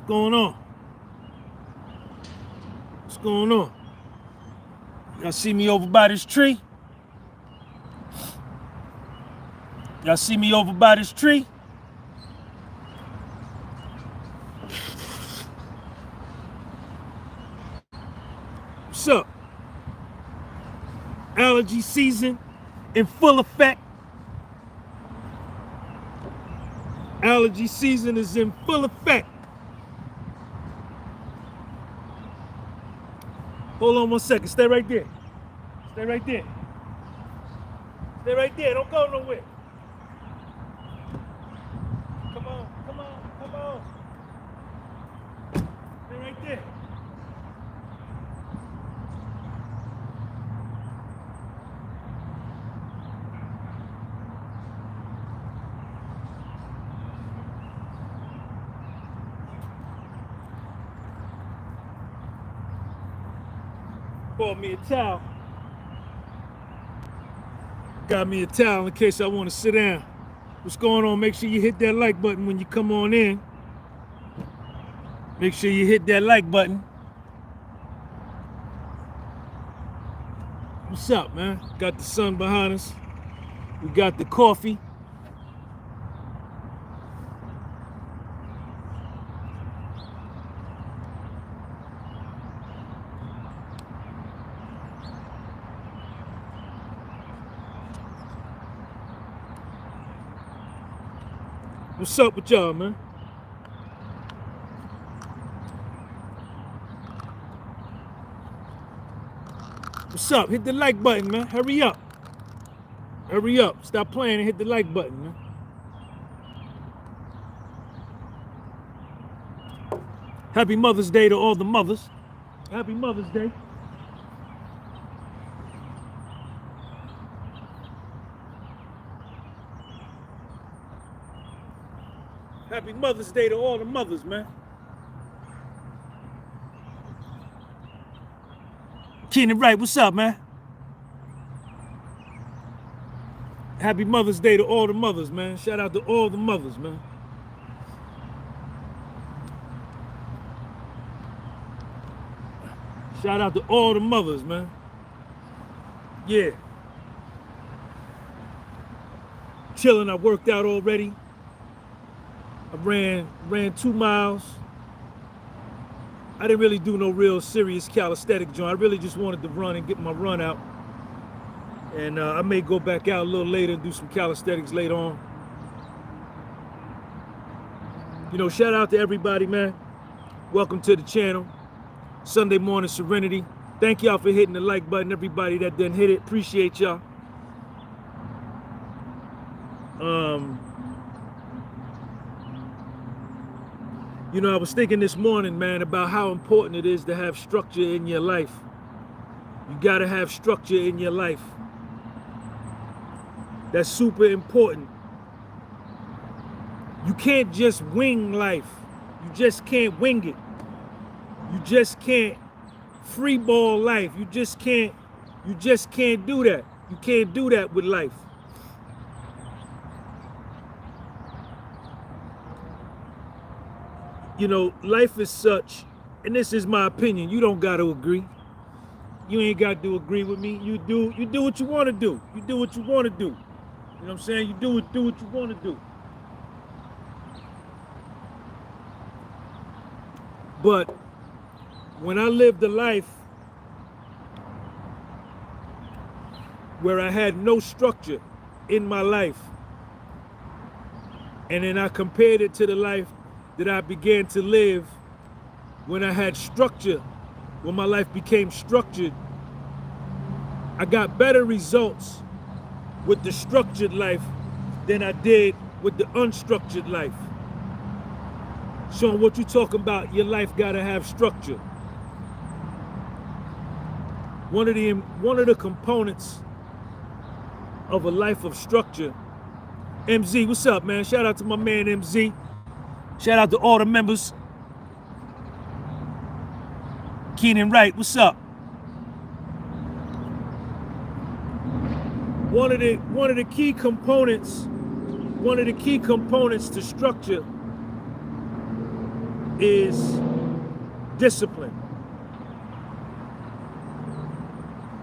going on? What's going on? Y'all see me over by this tree? Y'all see me over by this tree? What's up? Allergy season in full effect. Allergy season is in full effect. Hold on 1 second. Stay right there. Stay right there. Stay right there. Don't go nowhere. Come on. Come on. Come on. Stay right there. Bought me a towel. Got me a towel in case I want to sit down. What's going on? Make sure you hit that like button when you come on in. Make sure you hit that like button. What's up, man? Got the sun behind us. We got the coffee. What's up with y'all, man? What's up? Hit the like button, man. Hurry up. Hurry up. Stop playing and hit the like button, man. Happy Mother's Day to all the mothers. Happy Mother's Day. Happy Mother's Day to all the mothers, man. Keenan Wright, what's up, man? Happy Mother's Day to all the mothers, man. Shout out to all the mothers, man. Shout out to all the mothers, man. Yeah. Chilling, I worked out already. I ran 2 miles. I didn't really do no real serious calisthenic joint. I really just wanted to run and get my run out. And I may go back out a little later and do some calisthenics later on. You know, shout out to everybody, man. Welcome to the channel. Sunday morning Serenity. Thank y'all for hitting the like button. Everybody that didn't hit it, appreciate y'all. You know, I was thinking this morning, man, about how important it is to have structure in your life. You gotta have structure in your life. That's super important. You can't just wing life. You just can't wing it. You just can't free ball life. You just can't do that. You can't do that with life. You know, life is such, and this is my opinion, you don't got to agree. You ain't got to agree with me. You do what you want to do. You do what you want to do. You know what I'm saying? You do what you want to do. But when I lived a life where I had no structure in my life, and then I compared it to the life that I began to live when I had structure, when my life became structured, I got better results with the structured life than I did with the unstructured life. Sean, what you talking about? Your life gotta have structure. One of the components of a life of structure. MZ, what's up, man? Shout out to my man MZ. Shout out to all the members. Keenan Wright, what's up? One of the key components to structure is discipline.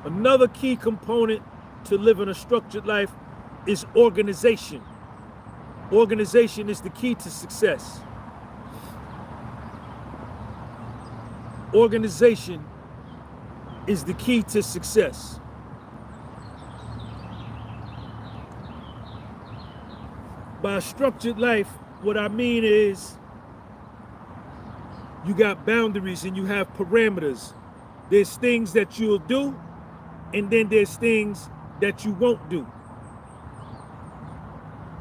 Another key component to living a structured life is organization. Organization is the key to success. Organization is the key to success. By a structured life, what I mean is you got boundaries and you have parameters. There's things that you'll do, and then there's things that you won't do.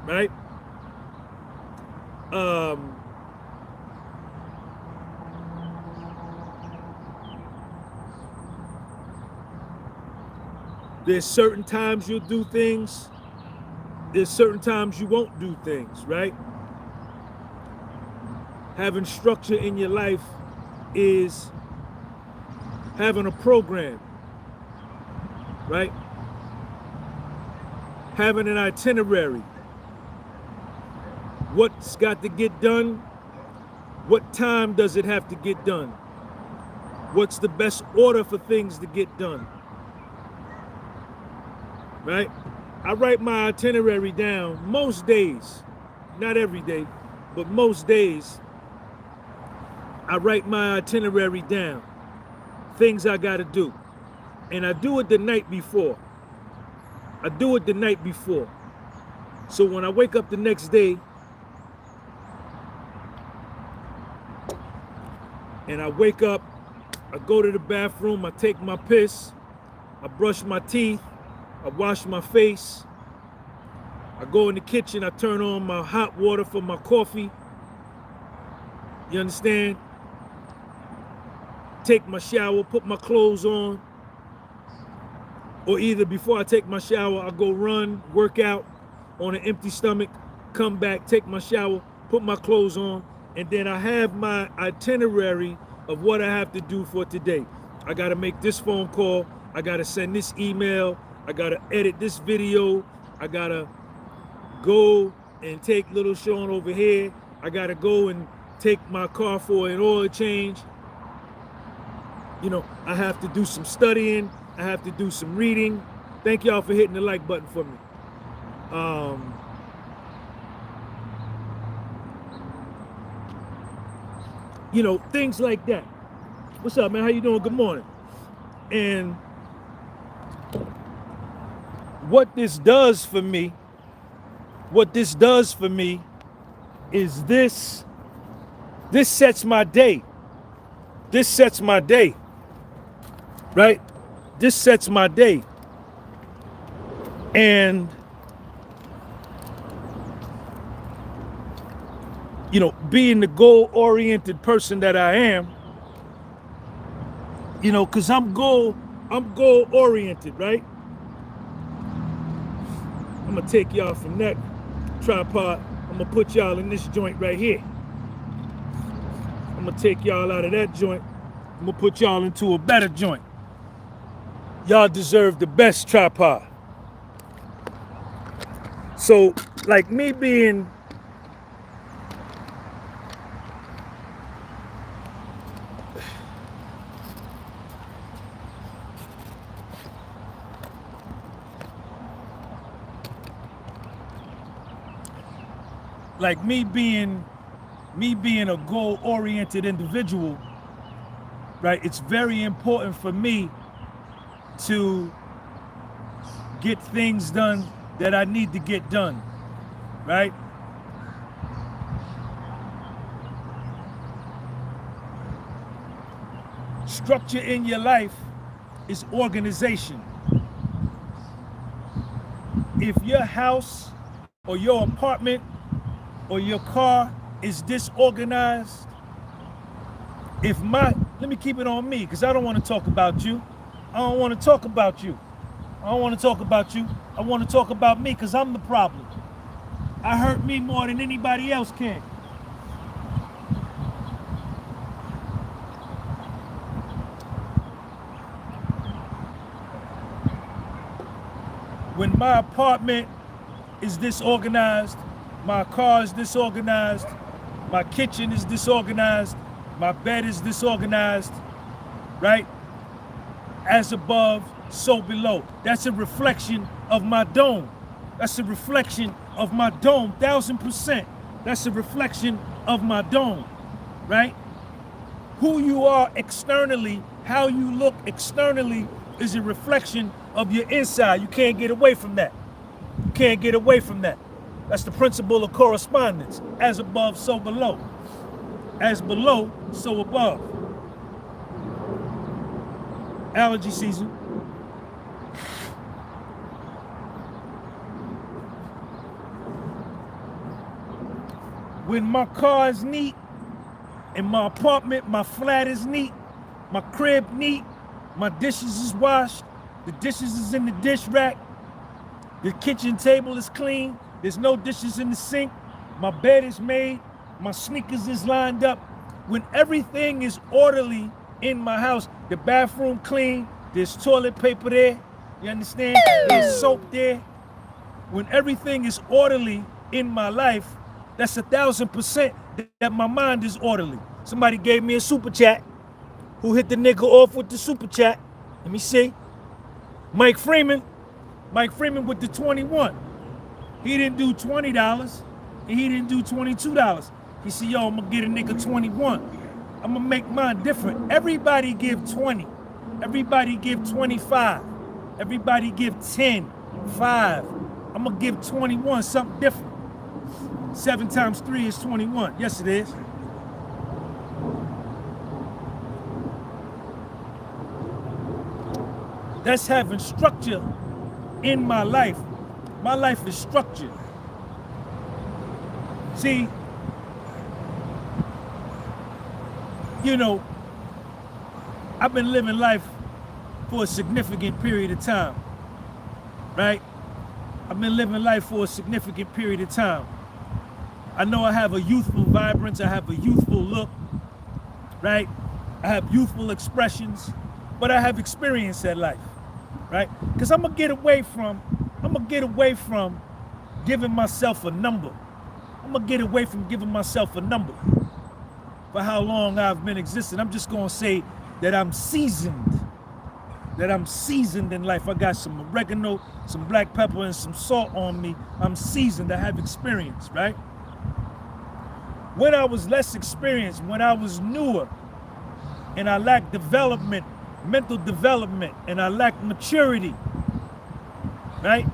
Right? There's certain times you'll do things. There's certain times you won't do things, right? Having structure in your life is having a program, right? Having an itinerary. What's got to get done? What time does it have to get done? What's the best order for things to get done? Right? I write my itinerary down most days, not every day, but most days. I write my itinerary down, things I gotta do. And I do it the night before. So when I wake up the next day, and I wake up, I go to the bathroom, I take my piss, I brush my teeth, I wash my face, I go in the kitchen, I turn on my hot water for my coffee. You understand? Take my shower, put my clothes on. Or either before I take my shower, I go run, work out on an empty stomach, come back, take my shower, put my clothes on, and then I have my itinerary of what I have to do for today. I gotta make this phone call, I gotta send this email, I gotta edit this video, I gotta go and take little Sean over here, I gotta go and take my car for an oil change. You know, I have to do some studying, I have to do some reading. Thank y'all for hitting the like button for me. You know, things like that. What's up, man? How you doing? Good morning. And what this does for me is this sets my day. This sets my day, right? This sets my day. And, you know, being the goal-oriented person that I am, you know, because I'm goal-oriented, right? I'm gonna take y'all from that tripod. I'm gonna put y'all in this joint right here. I'm gonna take y'all out of that joint. I'm gonna put y'all into a better joint. Y'all deserve the best tripod. So, like me being a goal-oriented individual, right? It's very important for me to get things done that I need to get done, right? Structure in your life is organization. If your house or your apartment or your car is disorganized, let me keep it on me, because I don't want to talk about you. I don't want to talk about you. I want to talk about me, because I'm the problem. I hurt me more than anybody else can. When my apartment is disorganized, my car is disorganized, My kitchen is disorganized. My bed is disorganized, right? As above, so below. That's a reflection of my dome. That's a reflection of my dome, 1000%. That's a reflection of my dome, right? Who you are externally, how you look externally is a reflection of your inside. You can't get away from that. You can't get away from that. That's the principle of correspondence. As above, so below. As below, so above. Allergy season. When my car is neat, in my apartment, my flat is neat, my crib neat, my dishes is washed, the dishes is in the dish rack, the kitchen table is clean, there's no dishes in the sink, my bed is made, my sneakers is lined up. When everything is orderly in my house, the bathroom clean, there's toilet paper there, you understand? There's soap there. When everything is orderly in my life, that's 1000% that my mind is orderly. Somebody gave me a super chat. Who hit the nigga off with the super chat? Let me see. Mike Freeman. Mike Freeman with the 21. He didn't do $20 and he didn't do $22. He said, yo, I'm gonna get a nigga 21. I'm gonna make mine different. Everybody give 20. Everybody give 25. Everybody give 10, 5. I'm gonna give 21, something different. 7 times 3 is 21. Yes, it is. That's having structure in my life. My life is structured. See, you know, I've been living life for a significant period of time, right? I've been living life for a significant period of time. I know I have a youthful vibrance, I have a youthful look, right? I have youthful expressions, but I have experience at life, right? Because I'm gonna get away from giving myself a number. I'm gonna get away from giving myself a number for how long I've been existing. I'm just gonna say that I'm seasoned in life. I got some oregano, some black pepper, and some salt on me. I'm seasoned, I have experience, right? When I was less experienced, when I was newer, and I lacked development, mental development, and I lacked maturity, right?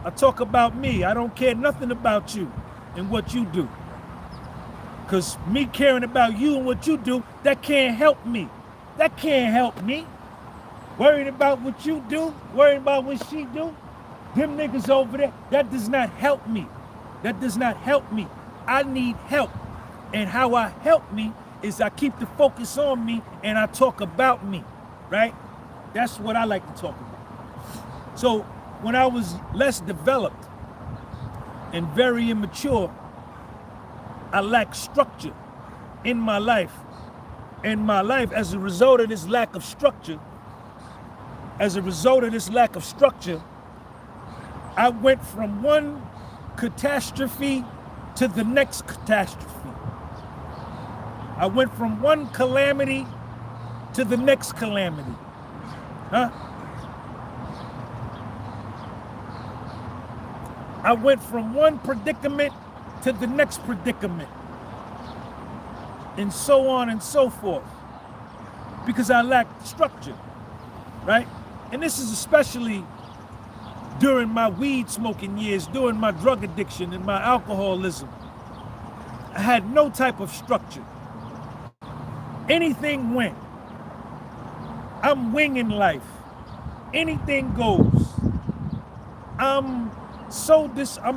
I talk about me. I don't care nothing about you and what you do. Because me caring about you and what you do, that can't help me. That can't help me. Worrying about what you do, worrying about what she do, them niggas over there, that does not help me. That does not help me. I need help. And how I help me is I keep the focus on me and I talk about me, right? That's what I like to talk about. So when I was less developed and very immature, I lacked structure in my life. And my life, as a result of this lack of structure, I went from one catastrophe to the next catastrophe. I went from one calamity to the next calamity. I went from one predicament to the next predicament. And so on and so forth. Because I lacked structure, right? And this is especially during my weed smoking years, during my drug addiction and my alcoholism. I had no type of structure. Anything went. I'm winging life. Anything goes. I'm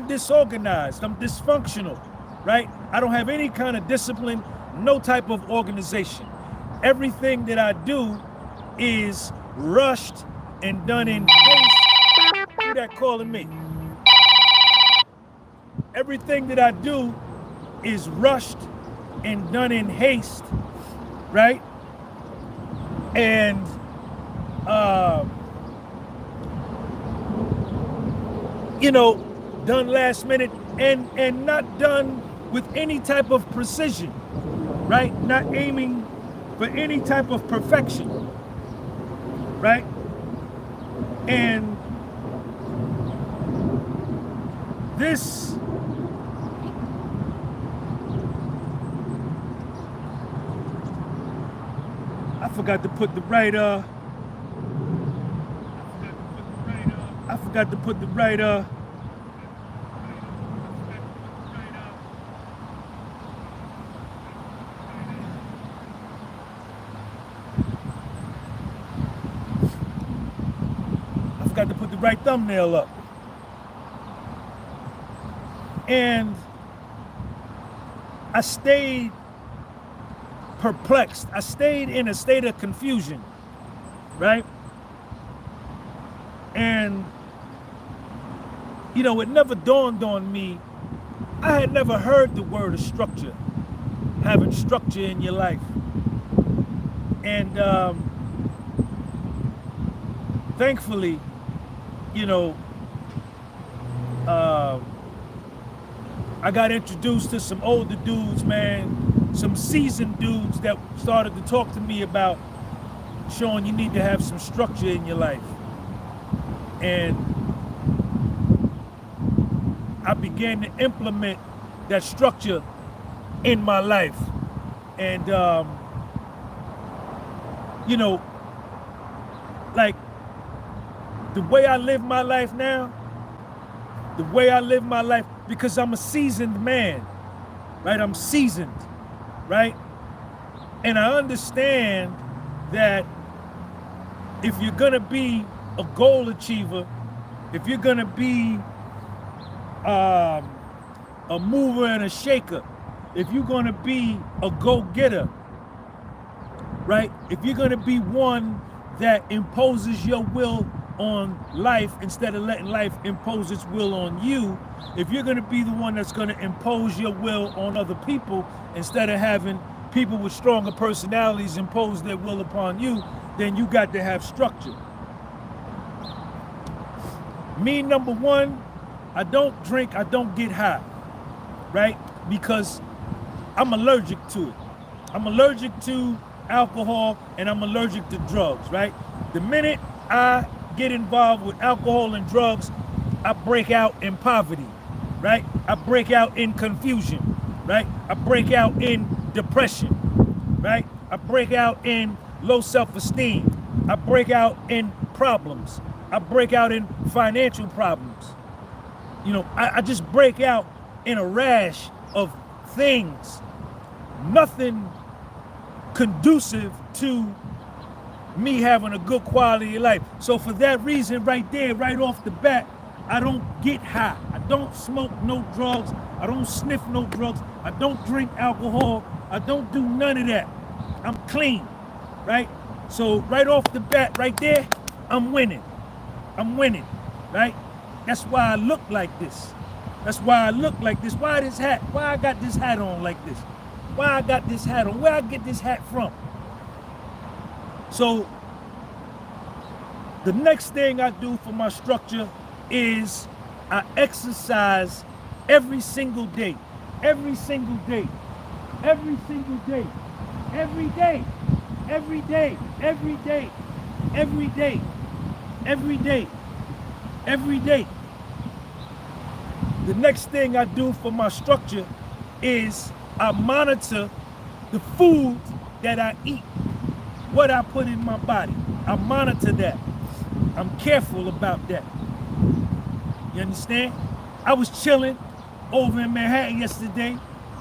disorganized. I'm dysfunctional, right? I don't have any kind of discipline, no type of organization. Everything that I do is rushed and done in haste. Who that calling me? Everything that I do is rushed and done in haste, right? And done last minute and not done with any type of precision, right? Not aiming for any type of perfection, right? And this I forgot to put the right I forgot to put the right thumbnail up. And I stayed perplexed. I stayed in a state of confusion, right? And, you know, it never dawned on me. I had never heard the word of structure, having structure in your life. And thankfully, you know, I got introduced to some older dudes, man, some seasoned dudes that started to talk to me about showing you need to have some structure in your life. And I began to implement that structure in my life. And, you know, like the way I live my life now, because I'm a seasoned man, right? I'm seasoned, right? And I understand that if you're gonna be a goal achiever, if you're gonna be a mover and a shaker, if you're gonna be a go-getter, right? If you're gonna be one that imposes your will on life instead of letting life impose its will on you, if you're going to be the one that's going to impose your will on other people instead of having people with stronger personalities impose their will upon you, then you got to have structure. Me, number one, I don't drink, I don't get high, right? Because I'm allergic to it. I'm allergic to alcohol and I'm allergic to drugs, right? The minute I get involved with alcohol and drugs, I break out in poverty, right? I break out in confusion, right? I break out in depression, right? I break out in low self-esteem. I break out in problems. I break out in financial problems. You know, I just break out in a rash of things. Nothing conducive to me having a good quality of life. So for that reason right there, right off the bat, I don't get high. I don't smoke no drugs. I don't sniff no drugs. I don't drink alcohol. I don't do none of that. I'm clean, right? So right off the bat right there, I'm winning. I'm winning, right? That's why I look like this. That's why I look like this. Why this hat? Why I got this hat on like this? Why I got this hat on? Where I get this hat from? So the next thing I do for my structure is I exercise every single day. Every single day. Every single day. Every day. Every day. Every day. Every day. Every day. Every day. The next thing I do for my structure is I monitor the food that I eat, what I put in my body. I monitor that. I'm careful about that. You understand? I was chilling over in Manhattan yesterday.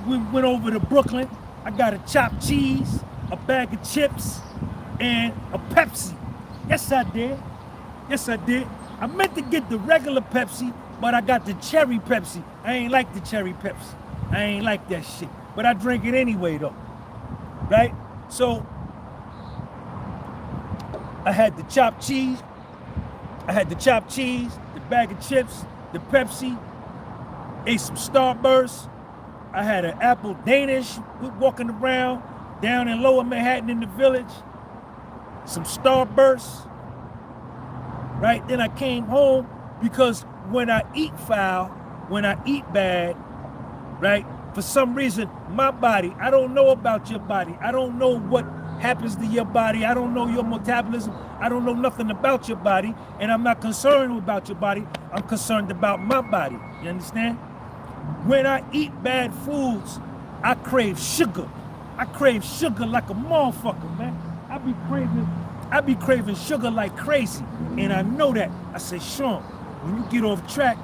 We went over to Brooklyn. I got a chopped cheese, a bag of chips, and a Pepsi. Yes, I did. Yes, I did. I meant to get the regular Pepsi, but I got the cherry Pepsi. I ain't like the cherry Pepsi. I ain't like that shit. But I drink it anyway, though. Right? So, I had the chopped cheese. The bag of chips, the Pepsi, ate some Starburst. I had an apple Danish walking around down in Lower Manhattan in the Village. Some Starburst. Right? Then I came home because when I eat foul, when I eat bad, right? For some reason, my body, I don't know about your body. I don't know what happens to your body. I don't know your metabolism. I don't know nothing about your body. And I'm not concerned about your body. I'm concerned about my body. You understand? When I eat bad foods, I crave sugar. I crave sugar like a motherfucker, man. I be craving sugar like crazy. And I know that. I say, Sean, when you get off track,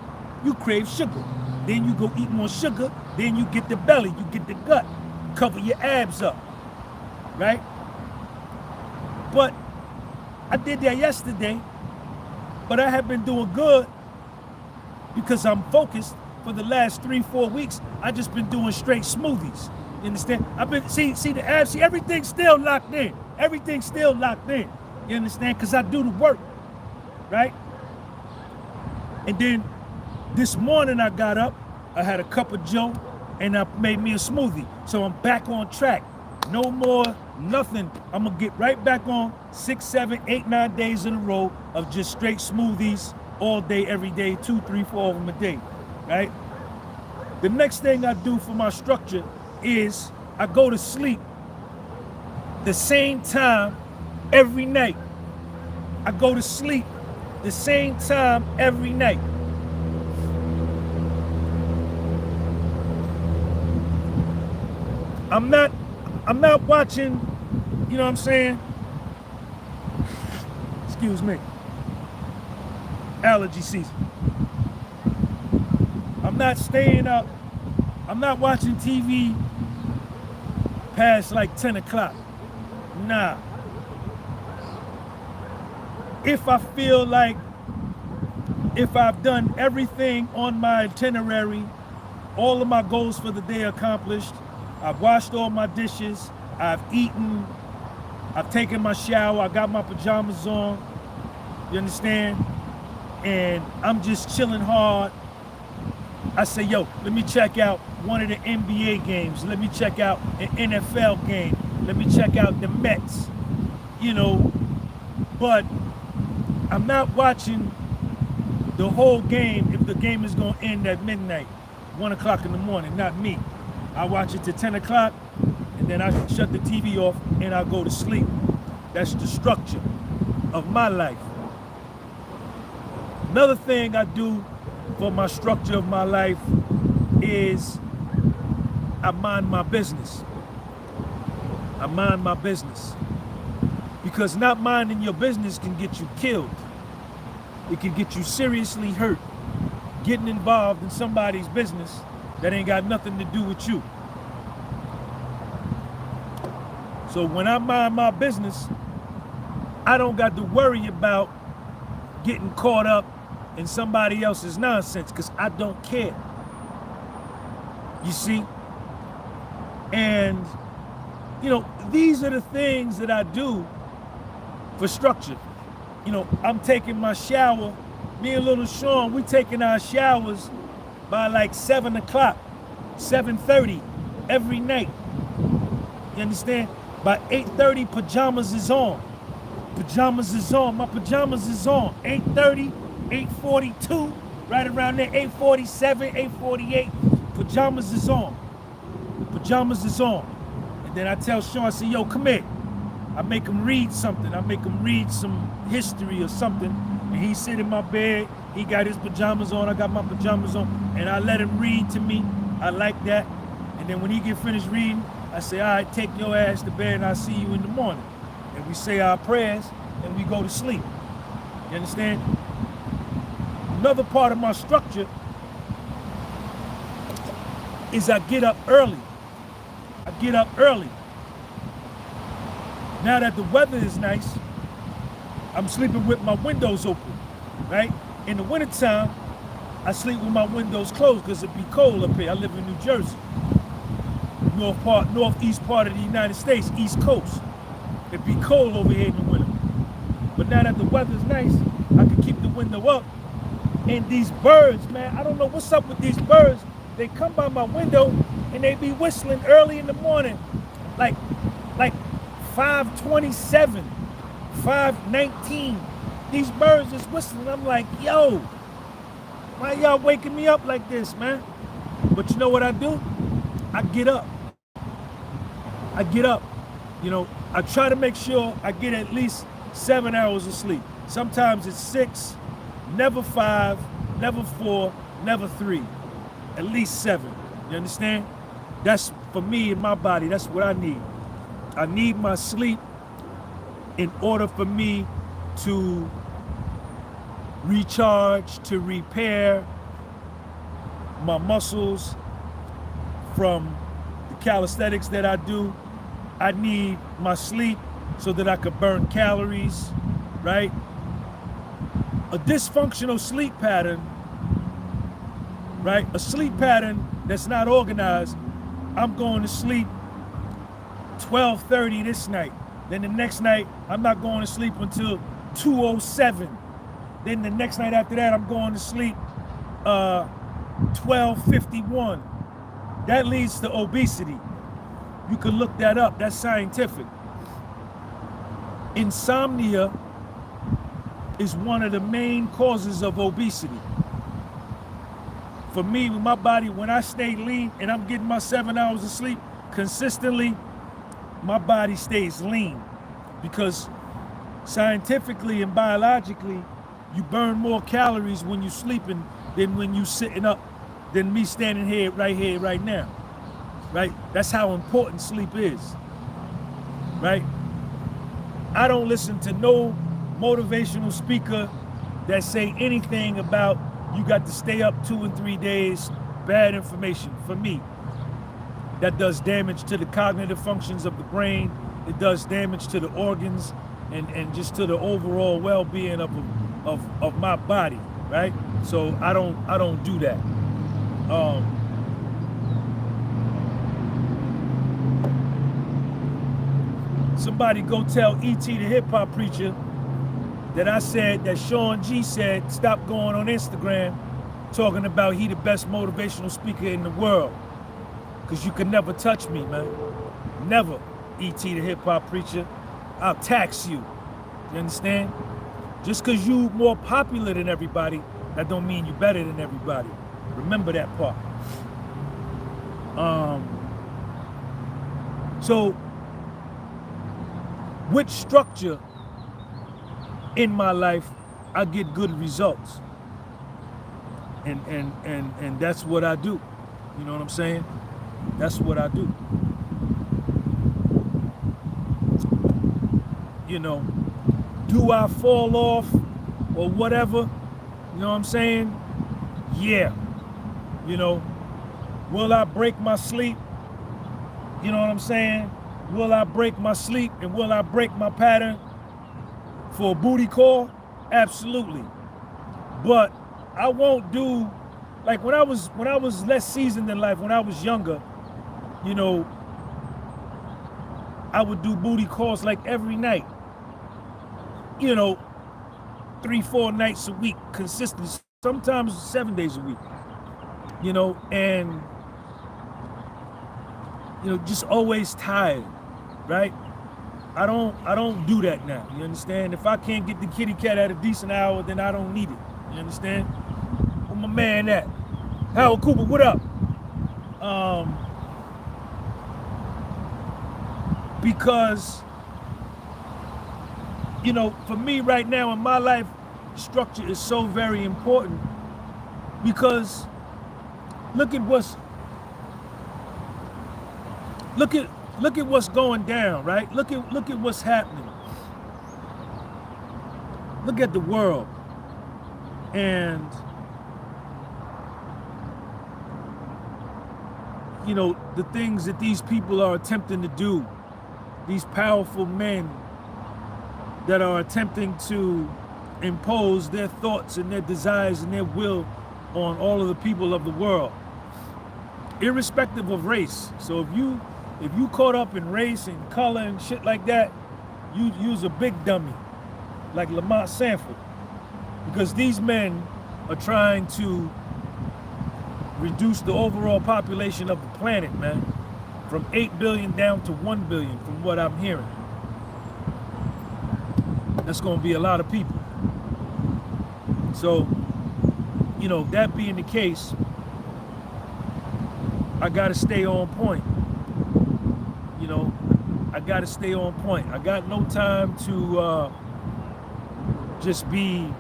you crave sugar. Then you go eat more sugar. Then you get the belly, you get the gut. Cover your abs up, right? But I did that yesterday, but I have been doing good because I'm focused. For the last 3-4 weeks, I just been doing straight smoothies. You understand? I've been see the abs, see everything's still locked in. Everything's still locked in. You understand? Because I do the work, right? And then this morning I got up, I had a cup of Joe, and I made me a smoothie. So I'm back on track. No more, nothing. I'm gonna get right back on 6, 7, 8, 9 days in a row of just straight smoothies all day, every day, 2, 3, 4 of them a day, right? The next thing I do for my structure is I go to sleep the same time every night. I go to sleep the same time every night. I'm not watching, you know what I'm saying? Excuse me. Allergy season. I'm not staying up. I'm not watching TV past like 10 o'clock. Nah. If I feel like if I've done everything on my itinerary, all of my goals for the day accomplished, I've washed all my dishes, I've eaten, I've taken my shower, I got my pajamas on, you understand? And I'm just chilling hard. I say, yo, let me check out one of the NBA games. Let me check out an NFL game. Let me check out the Mets, you know. But I'm not watching the whole game if the game is going to end at midnight, 1 o'clock in the morning, not me. I watch it to 10 o'clock, and then I shut the TV off, and I go to sleep. That's the structure of my life. Another thing I do for my structure of my life is I mind my business. I mind my business. Because not minding your business can get you killed. It can get you seriously hurt. Getting involved in somebody's business that ain't got nothing to do with you. So when I mind my business, I don't got to worry about getting caught up in somebody else's nonsense because I don't care. You see? And, you know, these are the things that I do for structure. You know, I'm taking my shower. Me and little Sean, we taking our showers by like 7 o'clock, 7:30 every night. You understand? By 8:30, pajamas is on. Pajamas is on. My pajamas is on. 8:30, 8:42, right around there, 8:47, 8:48. Pajamas is on. Pajamas is on. And then I tell Sean, I say, yo, come here. I make him read something. I make him read some history or something. And he sit in my bed. He got his pajamas on. I got my pajamas on. And I let him read to me. I like that. And then when he get finished reading, I say, all right, take your ass to bed and I'll see you in the morning. And we say our prayers and we go to sleep. You understand? Another part of my structure is I get up early. I get up early. Now that the weather is nice, I'm sleeping with my windows open, right? In the wintertime, I sleep with my windows closed because it be cold up here. I live in New Jersey, northeast part of the United States, East Coast. It be cold over here in the winter. But now that the weather's nice, I can keep the window up. And these birds, man, I don't know what's up with these birds. They come by my window and they be whistling early in the morning, like 5:27, 5:19. These birds is whistling. I'm like, yo, why y'all waking me up like this, man? But you know what I do? I get up. I get up. You know, I try to make sure I get at least 7 hours of sleep. Sometimes it's 6, never 5, never 4, never 3. At least 7. You understand? That's for me and my body. That's what I need. I need my sleep in order for me to recharge, to repair my muscles from the calisthenics that I do. I need my sleep so that I could burn calories, right? A dysfunctional sleep pattern, right? A sleep pattern that's not organized. I'm going to sleep 12:30 this night. Then the next night, I'm not going to sleep until 2:07. Then the next night after that, I'm going to sleep 12:51. That leads to obesity. You can look that up. That's scientific. Insomnia is one of the main causes of obesity. For me, with my body, when I stay lean and I'm getting my 7 hours of sleep consistently, my body stays lean, because scientifically and biologically, you burn more calories when you're sleeping than when you're sitting up, than me standing here right now, right? That's how important sleep is, right? I don't listen to no motivational speaker that say anything about you got to stay up 2 and 3 days. Bad information for me. That does damage to the cognitive functions of the brain. It does damage to the organs and just to the overall well-being of my body, right? So I don't do that. Somebody go tell E.T. the hip-hop preacher that I said that Sean G said stop going on Instagram talking about he the best motivational speaker in the world, because you can never touch me, man. Never, E.T. the hip-hop preacher. I'll tax you. You understand? Just because you more popular than everybody, that don't mean you better than everybody. Remember that part. So, which structure in my life I get good results, and that's what I do. You know what I'm saying? That's what I do. You know, do I fall off or whatever? You know what I'm saying? Yeah. You know, will I break my sleep? You know what I'm saying? Will I break my sleep and will I break my pattern for a booty call? Absolutely. But I won't do, like when I was less seasoned in life, when I was younger, you know, I would do booty calls like every night. You know, 3-4 nights a week, consistent, sometimes 7 days a week. You know, and you know, just always tired, right? I don't do that now. You understand? If I can't get the kitty cat at a decent hour, then I don't need it. You understand? Where my man at? Howard Cooper, what up? Because, you know, for me right now in my life, structure is so very important, because look at what's going down, right? Look at what's happening. Look at the world. And you know, the things that these people are attempting to do, these powerful men that are attempting to impose their thoughts and their desires and their will on all of the people of the world, irrespective of race. So if you caught up in race and color and shit like that, you's a big dummy, like Lamont Sanford, because these men are trying to reduce the overall population of the planet, man, from 8 billion down to 1 billion, from what I'm hearing. That's going to be a lot of people. So, you know, that being the case, I gotta stay on point. You know, I gotta stay on point. I got no time to just be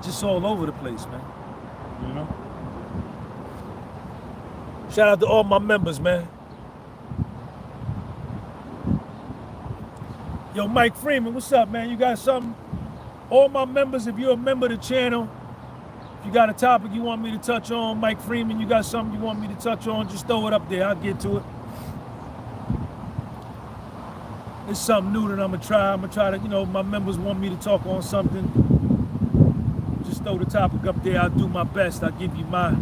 just all over the place, man. You know? Shout out to all my members, man. Yo, Mike Freeman, what's up, man? You got something? All my members, if you're a member of the channel, if you got a topic you want me to touch on, Mike Freeman, you got something you want me to touch on, just throw it up there. I'll get to it. It's something new that I'm gonna try. I'm gonna try to, you know, my members want me to talk on something. Just throw the topic up there. I'll do my best. I'll give you the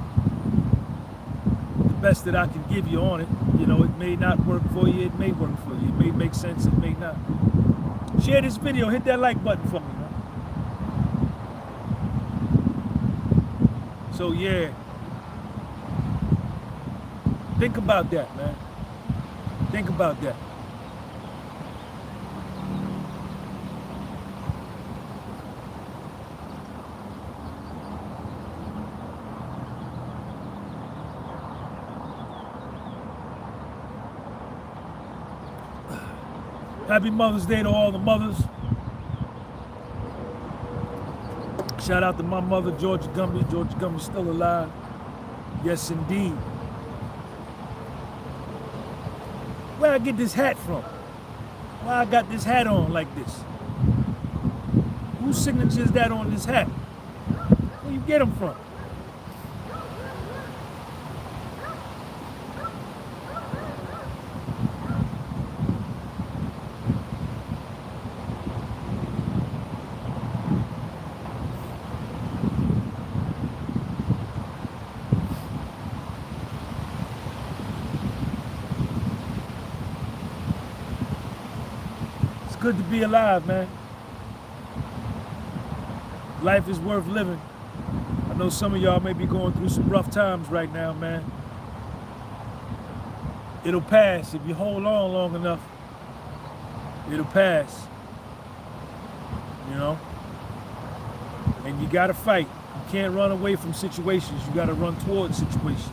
best that I can give you on it. You know, it may not work for you. It may work for you. It may make sense. It may not. Share this video. Hit that like button for me, man. So yeah, think about that, man. Think about that. Happy Mother's Day to all the mothers. Shout out to my mother, Georgia Gunby. Georgia Gunby's still alive. Yes, indeed. Where I get this hat from? Why I got this hat on like this? Whose signature is that on this hat? Where you get them from? Good to be alive, man. Life is worth living. I know some of y'all may be going through some rough times right now, man. It'll pass. If you hold on long enough, it'll pass. You know? And you gotta fight. You can't run away from situations. You gotta run towards situations.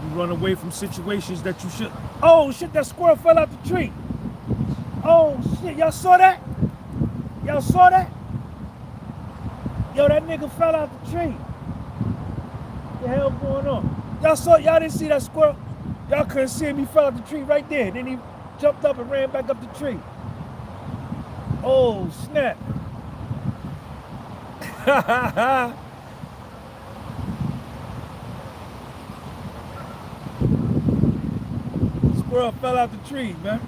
You run away from situations that you should. Oh shit, that squirrel fell out the tree. Oh shit, y'all saw that? Y'all saw that? Yo, that nigga fell out the tree. What the hell going on? Y'all didn't see that squirrel? Y'all couldn't see him, he fell out the tree right there. Then he jumped up and ran back up the tree. Oh, snap. Squirrel fell out the tree, man.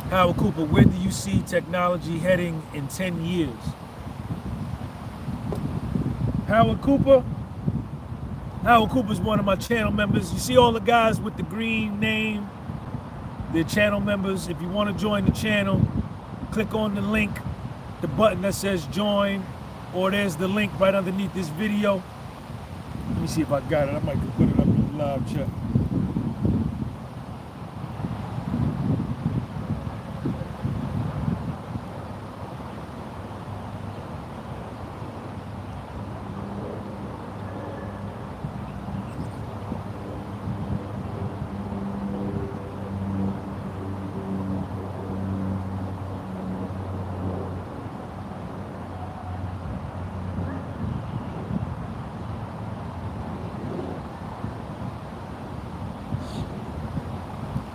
Howard Cooper, where do you see technology heading in 10 years? Howard Cooper's one of my channel members. You see all the guys with the green name? They're channel members. If you want to join the channel, click on the link, the button that says join, or there's the link right underneath this video. Let me see if I got it. I might put it up in the live chat.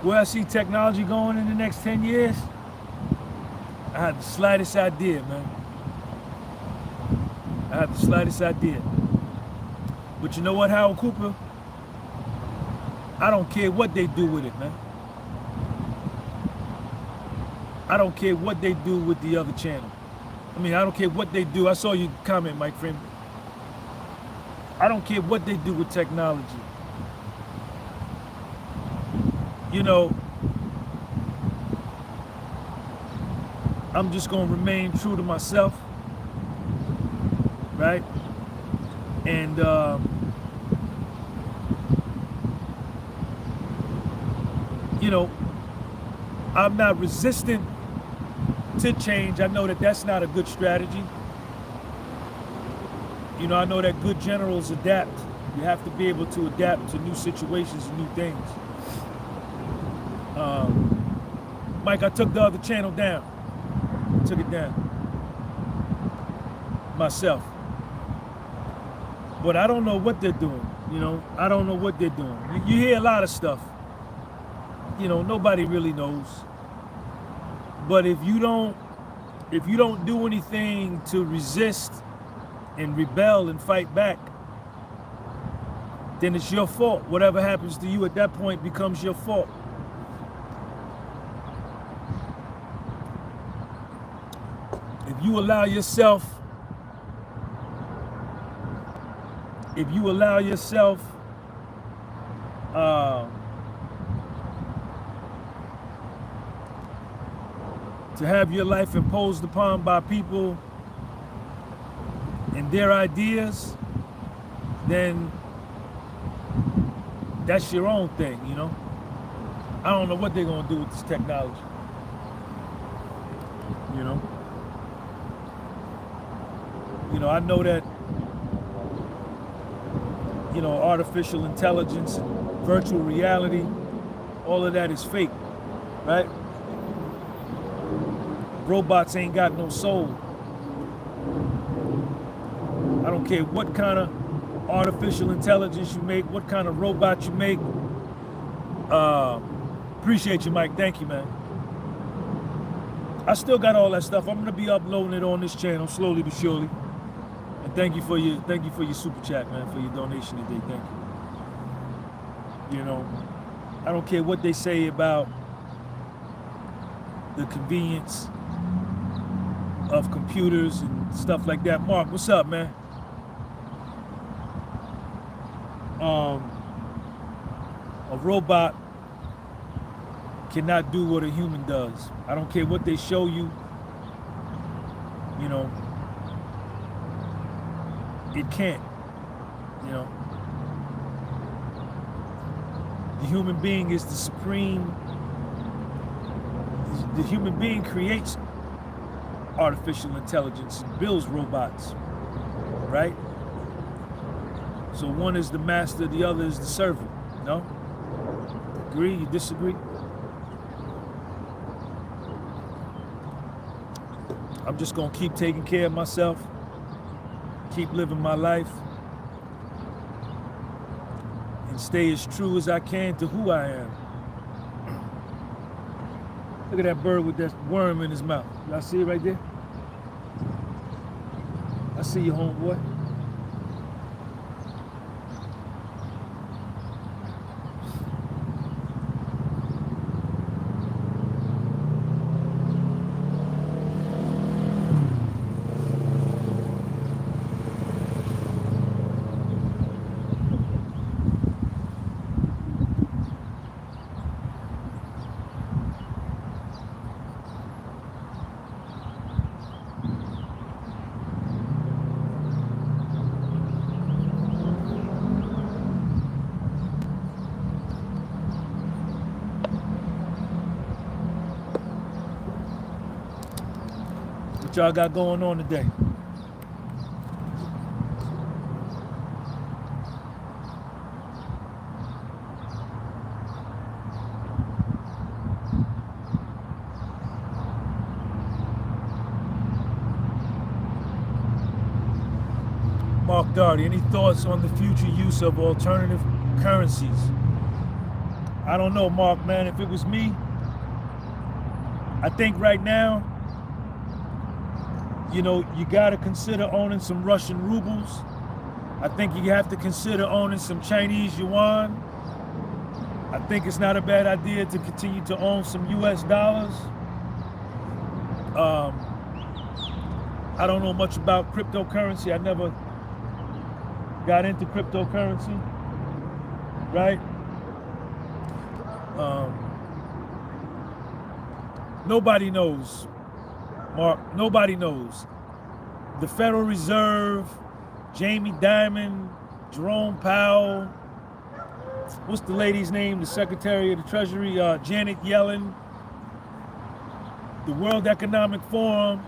Where I see technology going in the next 10 years, I had the slightest idea, man. I had the slightest idea. But you know what, Howard Cooper? I don't care what they do with it, man. I don't care what they do with the other channel. I mean, I don't care what they do. I saw you comment, Mike Freeman. I don't care what they do with technology. You know, I'm just gonna remain true to myself, right? And you know, I'm not resistant to change. I know that that's not a good strategy. You know, I know that good generals adapt. You have to be able to adapt to new situations and new things. Mike, I took the other channel down. I took it down myself. But I don't know what they're doing. You know, I don't know what they're doing. You hear a lot of stuff. You know, nobody really knows. But if you don't do anything to resist and rebel and fight back, then it's your fault. Whatever happens to you at that point becomes your fault. If you allow yourself to have your life imposed upon by people and their ideas, then that's your own thing, you know? I don't know what they're gonna do with this technology, you know? You know, I know that, you know, artificial intelligence and virtual reality, all of that is fake, right? Robots ain't got no soul. I don't care what kind of artificial intelligence you make, what kind of robot you make. Appreciate you, Mike. Thank you, man. I still got all that stuff. I'm gonna be uploading it on this channel slowly but surely. And thank you for your super chat, man, for your donation today. Thank you. You know, I don't care what they say about the convenience of computers and stuff like that. Mark, what's up, man? A robot cannot do what a human does. I don't care what they show you, you know, it can't, you know. The human being is the supreme, the human being creates artificial intelligence and builds robots, right? So one is the master, the other is the servant, no? Agree, you disagree? I'm just gonna keep taking care of myself, keep living my life, and stay as true as I can to who I am. Look at that bird with that worm in his mouth. Y'all see it right there? I see you, homeboy. What y'all got going on today? Mark Darty, any thoughts on the future use of alternative currencies? I don't know, Mark, man. If it was me, I think right now, you know, you got to consider owning some Russian rubles. I think you have to consider owning some Chinese yuan. I think it's not a bad idea to continue to own some US dollars. I don't know much about cryptocurrency. I never got into cryptocurrency, right? Nobody knows, Mark, nobody knows. The Federal Reserve, Jamie Dimon, Jerome Powell, what's the lady's name? The Secretary of the Treasury, Janet Yellen. the World Economic Forum,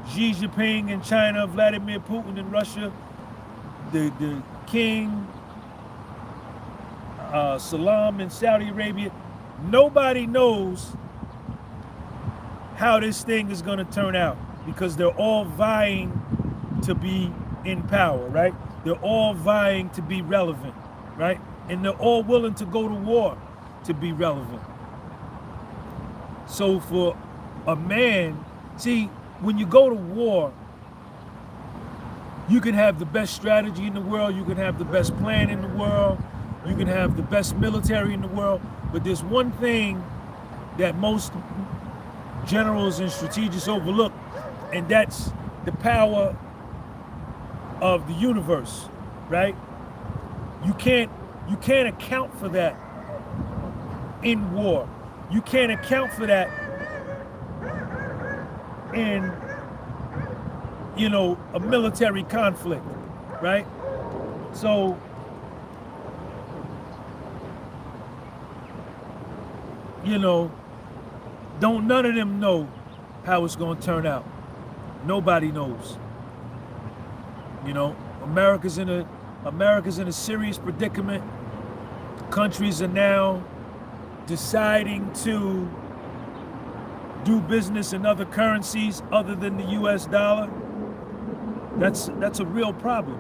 Xi Jinping in China, Vladimir Putin in Russia, the King Salam in Saudi Arabia. Nobody knows how this thing is going to turn out because they're all vying to be in power, right? They're all vying to be relevant, right? And they're all willing to go to war to be relevant. So for a man, see, when you go to war, you can have the best strategy in the world, you can have the best plan in the world, you can have the best military in the world, but there's one thing that most generals and strategists overlook, and that's the power of the universe, right? You can't account for that in war. You can't account for that in, you know, a military conflict, right? So, you know, don't none of them know how it's going to turn out. Nobody knows. You know, America's in a serious predicament. Countries are now deciding to do business in other currencies other than the US dollar. That's a real problem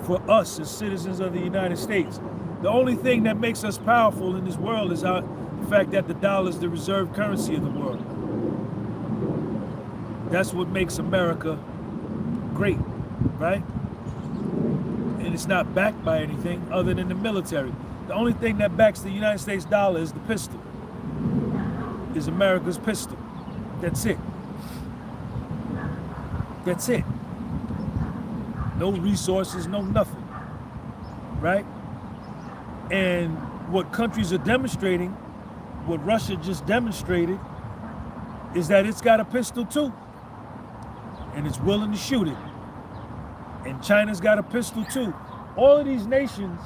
for us as citizens of the United States. The only thing that makes us powerful in this world is the fact that the dollar is the reserve currency of the world. That's what makes America great, right? And it's not backed by anything other than the military. The only thing that backs the United States dollar is the pistol, is America's pistol. That's it. That's it. No resources, no nothing, right? And what countries are demonstrating, what Russia just demonstrated, is that it's got a pistol too, and it's willing to shoot it. And China's got a pistol too. All of these nations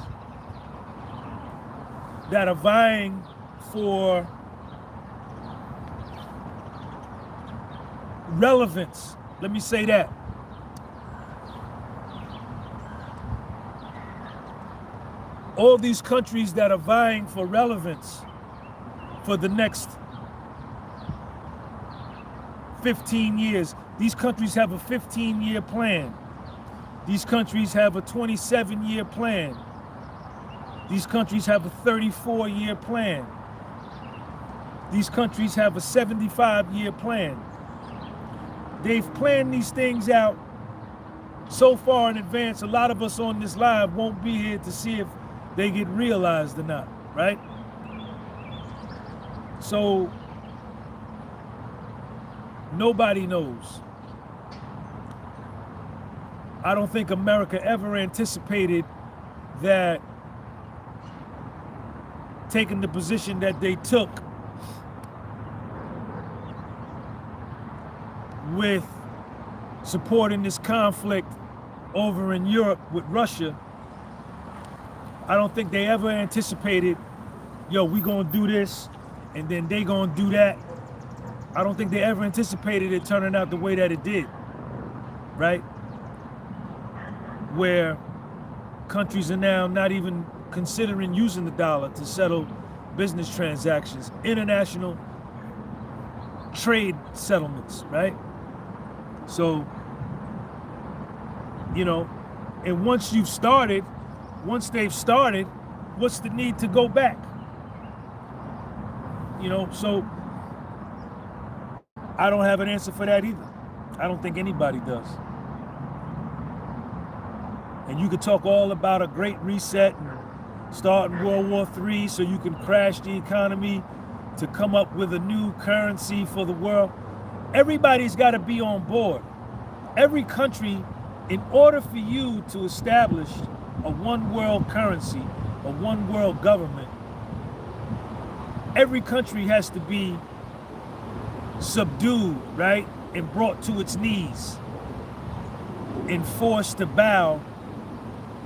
that are vying for relevance, let me say that. All these countries that are vying for relevance for the next 15 years, these countries have a 15-year plan. These countries have a 27-year plan. These countries have a 34-year plan. These countries have a 75-year plan. They've planned these things out so far in advance, a lot of us on this live won't be here to see if they get realized or not, right? So nobody knows. I don't think America ever anticipated that taking the position that they took with supporting this conflict over in Europe with Russia. I don't think they ever anticipated, yo, we gonna do this and then they gonna do that. I don't think they ever anticipated it turning out the way that it did, right? Where countries are now not even considering using the dollar to settle business transactions, international trade settlements, right? So, you know, and once they've started, what's the need to go back? You know, so I don't have an answer for that either. I don't think anybody does. And you could talk all about a great reset and starting World War III so you can crash the economy to come up with a new currency for the world. Everybody's got to be on board. Every country, in order for you to establish a one world currency, a one world government, every country has to be subdued, right? And brought to its knees and forced to bow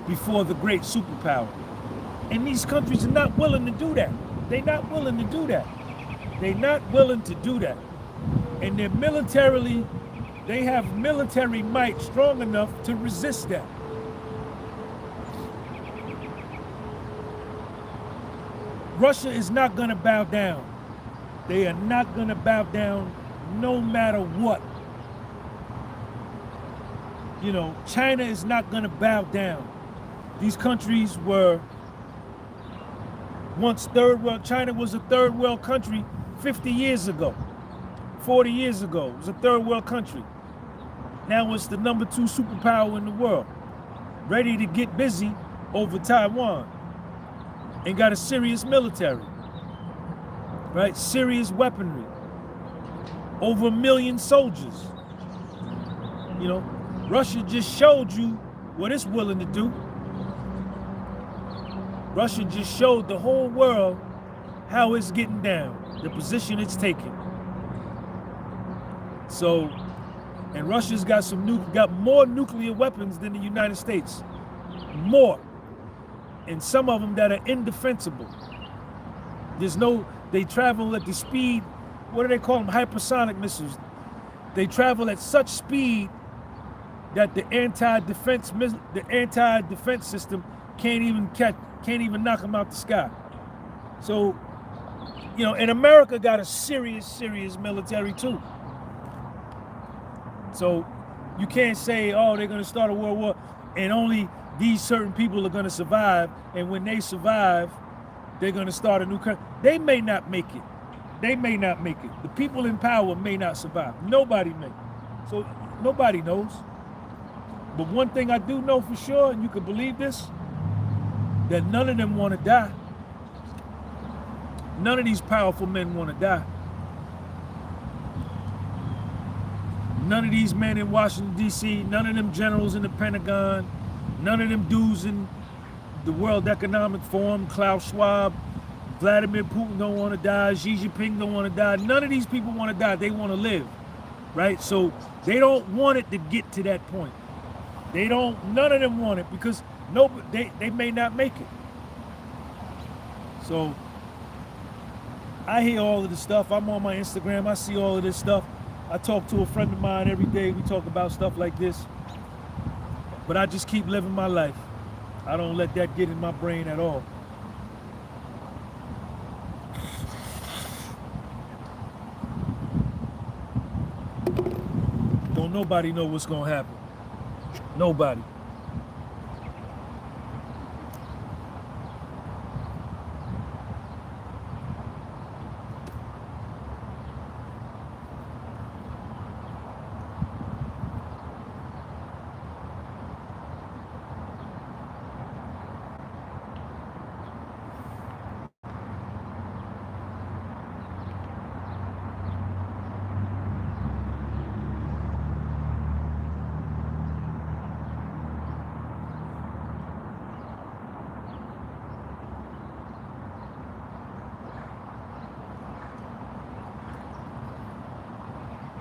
before the great superpower. And these countries are not willing to do that. They're not willing to do that. They're not willing to do that. And they have military might strong enough to resist that. Russia is not going to bow down. They are not going to bow down no matter what. You know, China is not going to bow down. These countries were once third world. China was a third world country 50 years ago, 40 years ago. It was a third world country. Now it's the number 2 superpower in the world, ready to get busy over Taiwan, and got a serious military, right? Serious weaponry, over 1 million soldiers. You know, Russia just showed you what it's willing to do. Russia just showed the whole world how it's getting down, the position it's taking. So, and Russia's got got more nuclear weapons than the United States, more, and some of them that are indefensible. They travel at the speed, what do they call them? Hypersonic missiles. They travel at such speed that the anti-defense system can't even knock them out the sky. So, you know, and America got a serious military too. So you can't say, oh, they're going to start a world war and only these certain people are going to survive, and when they survive, they're going to start a new country. They may not make it. They may not make it. The people in power may not survive. Nobody may. So nobody knows. But one thing I do know for sure, and you can believe this, that none of them want to die. None of these powerful men want to die. None of these men in Washington, D.C., none of them generals in the Pentagon, none of them dudes in the World Economic Forum, Klaus Schwab, Vladimir Putin don't want to die, Xi Jinping don't want to die. None of these people want to die. They want to live, right? So they don't want it to get to that point. None of them want it because they may not make it. So I hear all of this stuff. I'm on my Instagram. I see all of this stuff. I talk to a friend of mine every day. We talk about stuff like this. But I just keep living my life. I don't let that get in my brain at all. Don't nobody know what's gonna happen. Nobody.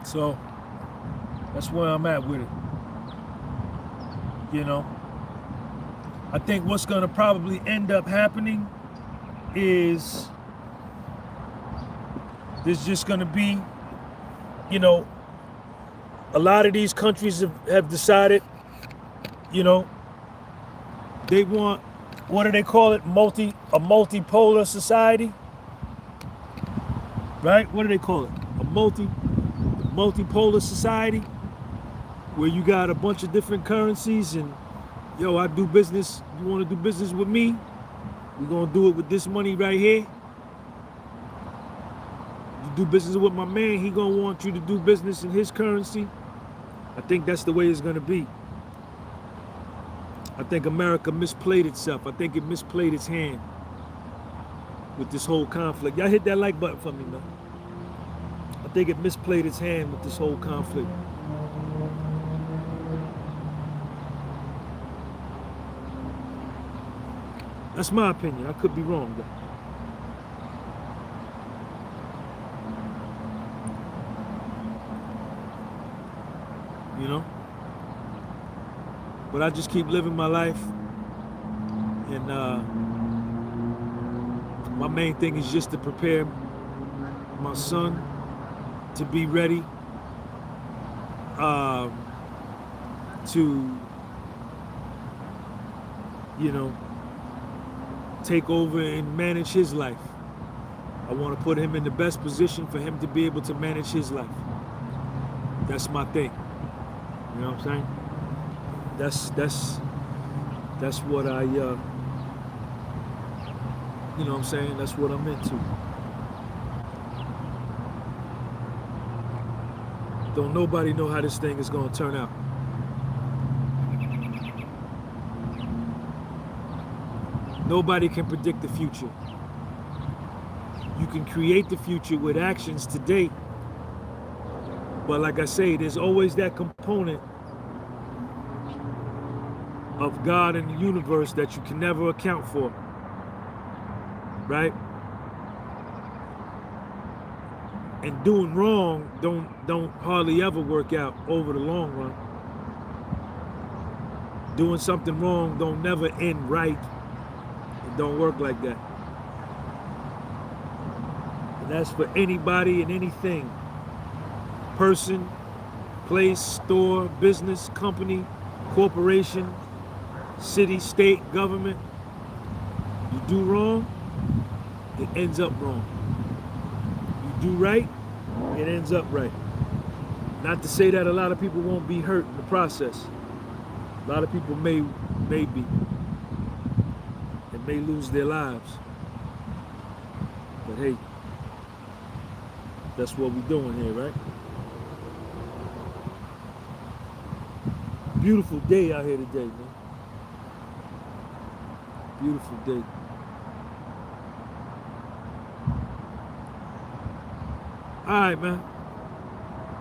So that's where I'm at with it. You know, I think what's going to probably end up happening is there's just going to be, you know, a lot of these countries have decided, you know, they want, what do they call it? A multipolar society, right? What do they call it? A multipolar society where you got a bunch of different currencies and, yo, I do business. You want to do business with me? We're going to do it with this money right here. You do business with my man, he going to want you to do business in his currency. I think that's the way it's going to be. I think America misplayed itself. I think it misplayed its hand with this whole conflict. Y'all hit that like button for me, man. I think it misplayed its hand with this whole conflict. That's my opinion. I could be wrong, though. You know? But I just keep living my life. And my main thing is just to prepare my son to be ready to, you know, take over and manage his life. I want to put him in the best position for him to be able to manage his life. That's my thing. You know what I'm saying? That's what I, you know what I'm saying? That's what I'm into. Don't nobody know how this thing is going to turn out. Nobody can predict the future. You can create the future with actions today. But like I say, there's always that component of God and the universe that you can never account for. Right? And doing wrong don't hardly ever work out over the long run. Doing something wrong don't never end right. It don't work like that. And that's for anybody and anything. Person, place, store, business, company, corporation, city, state, government. You do wrong, it ends up wrong. You do right, it ends up right. Not to say that a lot of people won't be hurt in the process. A lot of people may be. And may lose their lives. But hey, that's what we're doing here, right? Beautiful day out here today, man. Beautiful day. All right, man.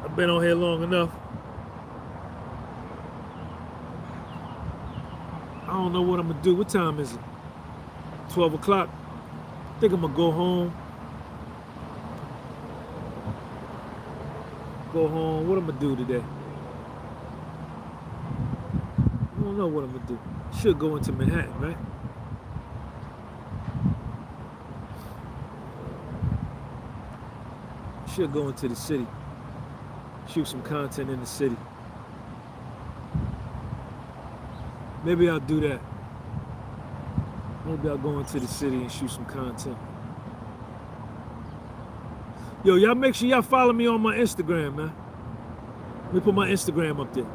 I've been on here long enough. I don't know what I'm gonna do. What time is it? 12 o'clock. I think I'm gonna go home. Go home. What I'm gonna do today? I don't know what I'm gonna do. Should go into Manhattan, right? Should go into the city. Shoot some content in the city. Maybe I'll do that. Maybe I'll go into the city and shoot some content. Yo, y'all make sure y'all follow me on my Instagram, man. Let me put my Instagram up there.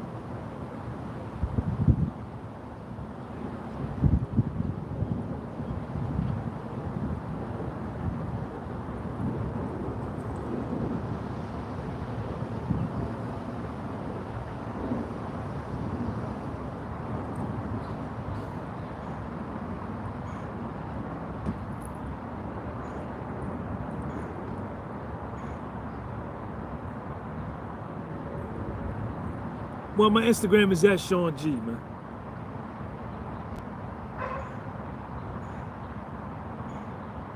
Well, my Instagram is at Sean G, man.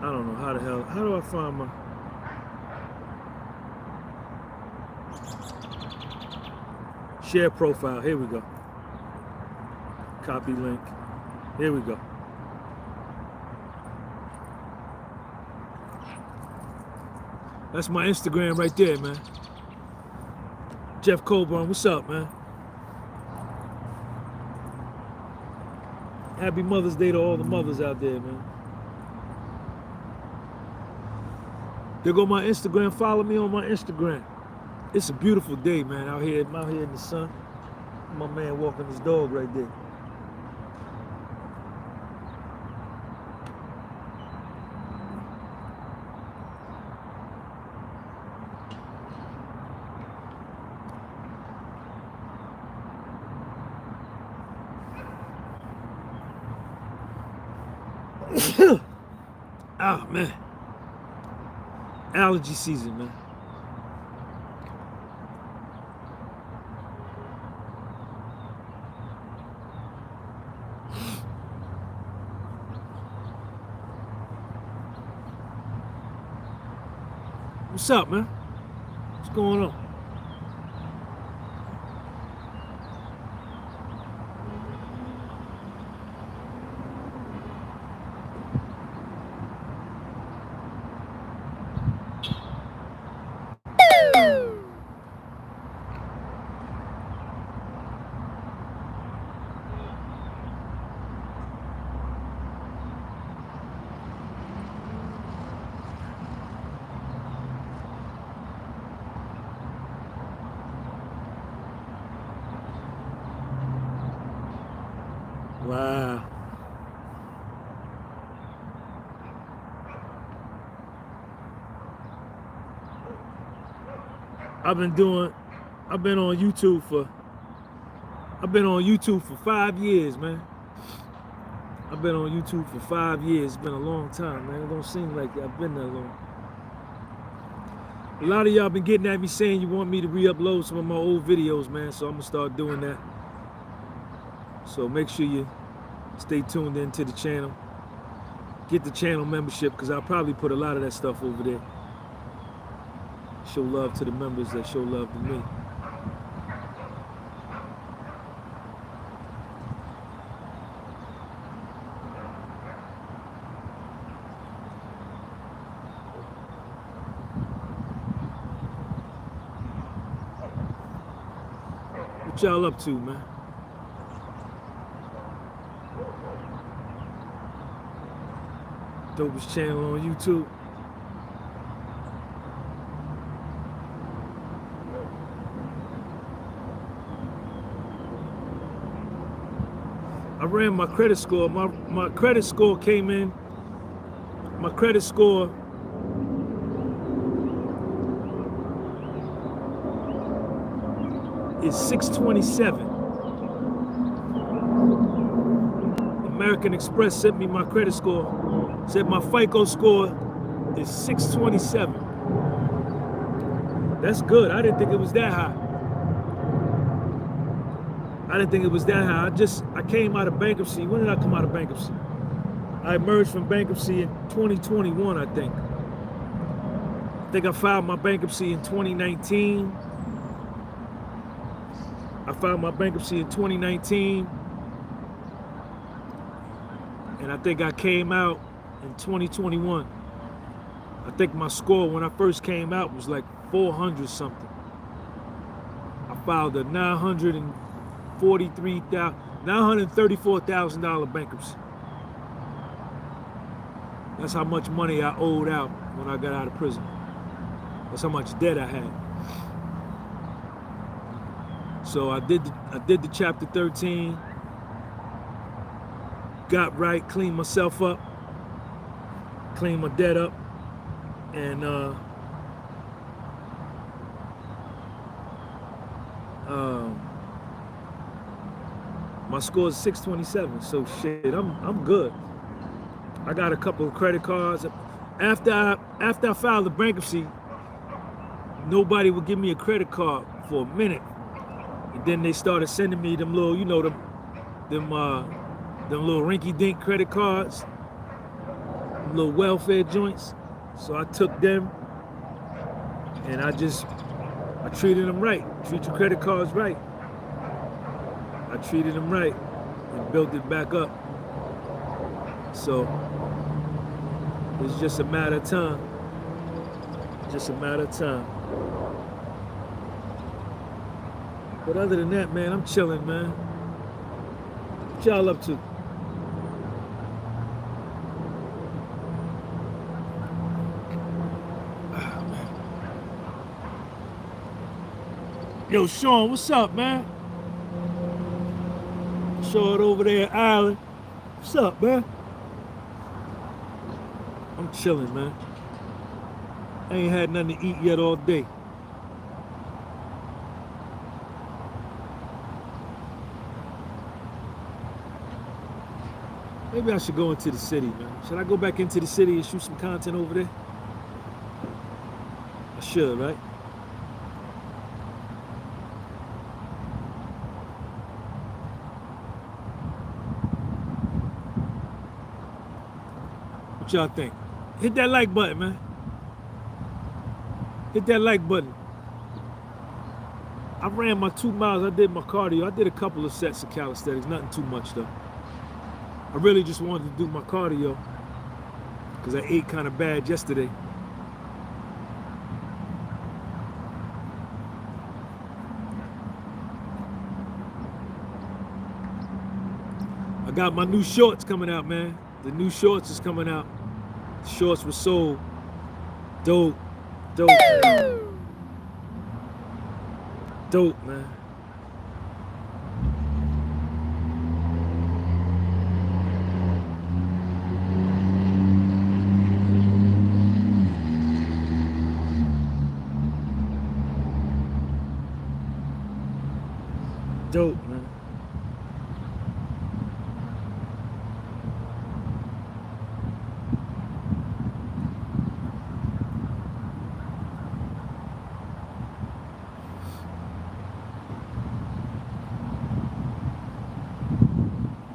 I don't know how the hell. How do I find my... Share profile. Here we go. Copy link. Here we go. That's my Instagram right there, man. Jeff Coburn, what's up, man? Happy Mother's Day to all the mothers out there, man. There go my Instagram. Follow me on my Instagram. It's a beautiful day, man. Out here in the sun. My man walking his dog right there. Oh, man. Allergy season, man. What's up, man? What's going on? Wow. I've been on YouTube for 5 years, man. I've been on YouTube for 5 years. It's been a long time, man. It don't seem like I've been that long. A lot of y'all been getting at me saying you want me to re-upload some of my old videos, man. So I'm gonna start doing that. So make sure you stay tuned into the channel. Get the channel membership, because I'll probably put a lot of that stuff over there. Show love to the members that show love to me. What y'all up to, man? Dopest channel on YouTube. I ran my credit score. My credit score came in. My credit score is 627. American Express sent me my credit score. Said my FICO score is 627. That's good. I didn't think it was that high. I came out of bankruptcy. When did I come out of bankruptcy? I emerged from bankruptcy in 2021, I think. I think I filed my bankruptcy in 2019. And I think I came out in 2021. I think my score when I first came out was like 400 something. I filed a $934,000 bankruptcy. That's how much money I owed out when I got out of prison. That's how much debt I had. So I did the chapter 13, got right, cleaned myself up, cleaned my debt up, and my score is 627. So shit, I'm good. I got a couple of credit cards. After I filed the bankruptcy, nobody would give me a credit card for a minute. And then they started sending me them little, you know, them little rinky-dink credit cards, them little welfare joints. So I took them and I treated them right. Treat your credit cards right. I treated them right and built it back up. So it's just a matter of time. But other than that, man, I'm chilling, man. What y'all up to? Oh, man. Yo, Sean, what's up, man? Sean over there at Island. What's up, man? I'm chilling, man. I ain't had nothing to eat yet all day. Maybe I should go into the city, man. Should I go back into the city and shoot some content over there? I should, right? What y'all think? Hit that like button, man. Hit that like button. I ran my 2 miles. I did my cardio. I did a couple of sets of calisthenics. Nothing too much, though. I really just wanted to do my cardio because I ate kind of bad yesterday. I got my new shorts coming out, man. The new shorts is coming out. The shorts were sold. Dope, man.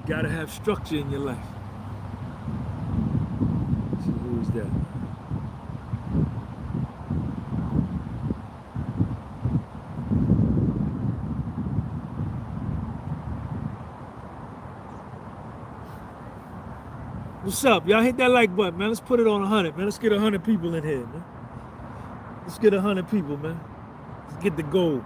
Gotta have structure in your life. Let's see, who is that? What's up? Y'all hit that like button, man. Let's put it on 100, man. Let's get 100 people in here, man. Let's get 100 people, man. Let's get the goal.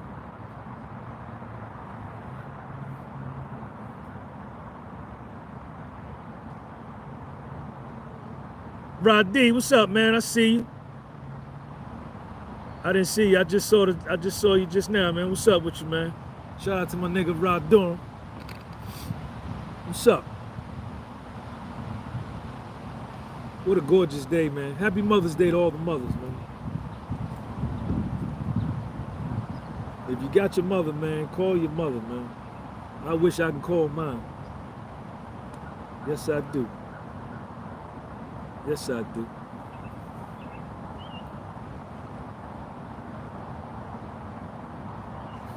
Rod D, what's up, man? I see you. I didn't see you. I just saw you just now, man. What's up with you, man? Shout out to my nigga Rod Durham. What's up? What a gorgeous day, man. Happy Mother's Day to all the mothers, man. If you got your mother, man, call your mother, man. I wish I could call mine. Yes, I do. Yes, I do.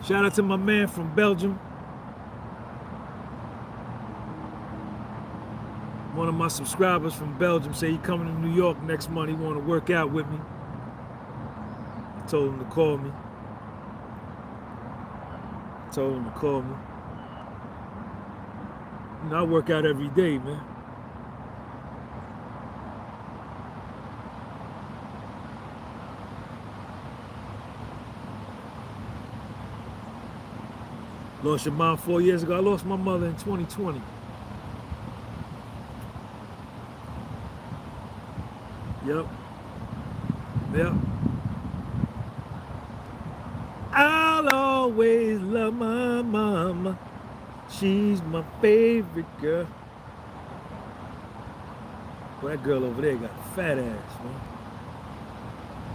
Shout out to my man from Belgium. One of my subscribers from Belgium say he coming to New York next month. He want to work out with me. I told him to call me. You know, I work out every day, man. Lost your mom 4 years ago. I lost my mother in 2020. Yep. I'll always love my mama. She's my favorite girl. Well, that girl over there got a fat ass, man.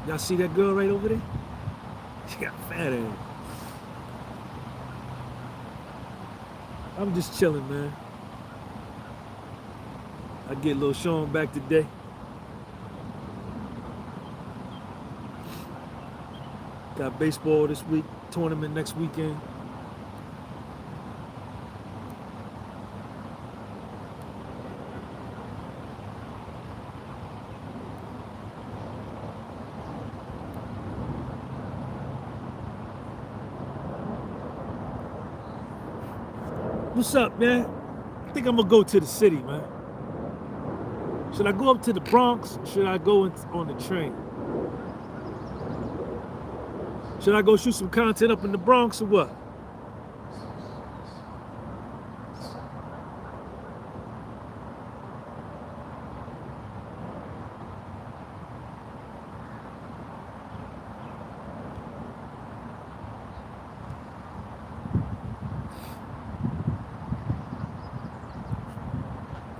Y'all see that girl right over there? She got a fat ass. I'm just chilling, man. I get little Sean back today. Got baseball this week, tournament next weekend. What's up, man? I think I'm gonna go to the city, man. Should I go up to the Bronx or should I go on the train? Should I go shoot some content up in the Bronx or what?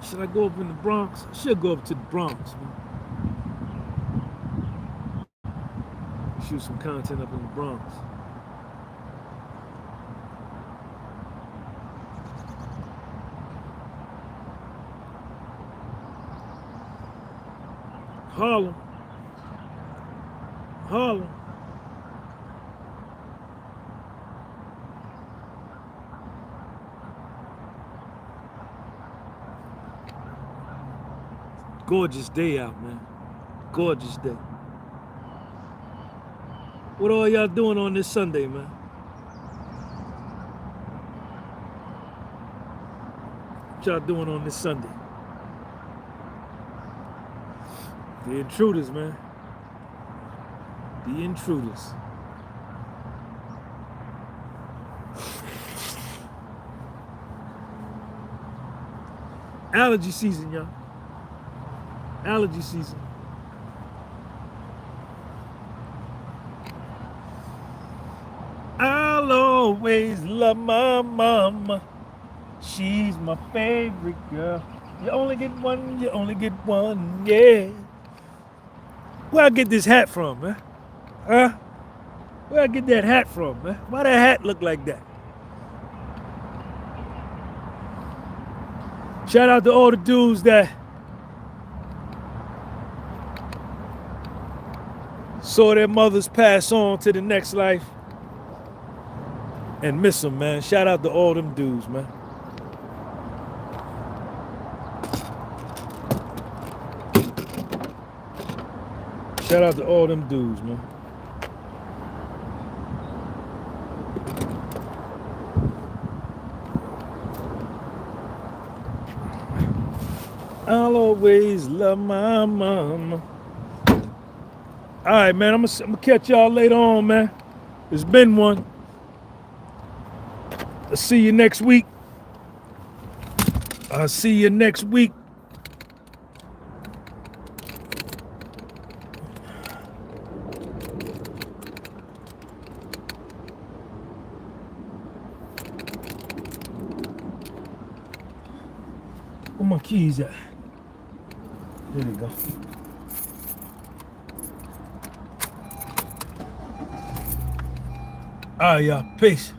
Should I go up in the Bronx? I should go up to the Bronx, man. Shoot some content up in the Bronx. Harlem. Gorgeous day out, man. Gorgeous day. What all y'all doing on this Sunday, man? What y'all doing on this Sunday? The intruders, man. The intruders. Allergy season, y'all. Allergy season. I'll always love my mama. She's my favorite girl. You only get one, yeah. Where I get this hat from, man? Huh? Where I get that hat from, man? Why that hat look like that? Shout out to all the dudes that saw their mothers pass on to the next life and miss them, man. Shout out to all them dudes, man. Shout out to all them dudes, man. I'll always love my mama. All right, man. I'm gonna catch y'all later on, man. It's been one. I'll see you next week. I'll see you next week. Where my keys at? There they go. All right, y'all. Peace.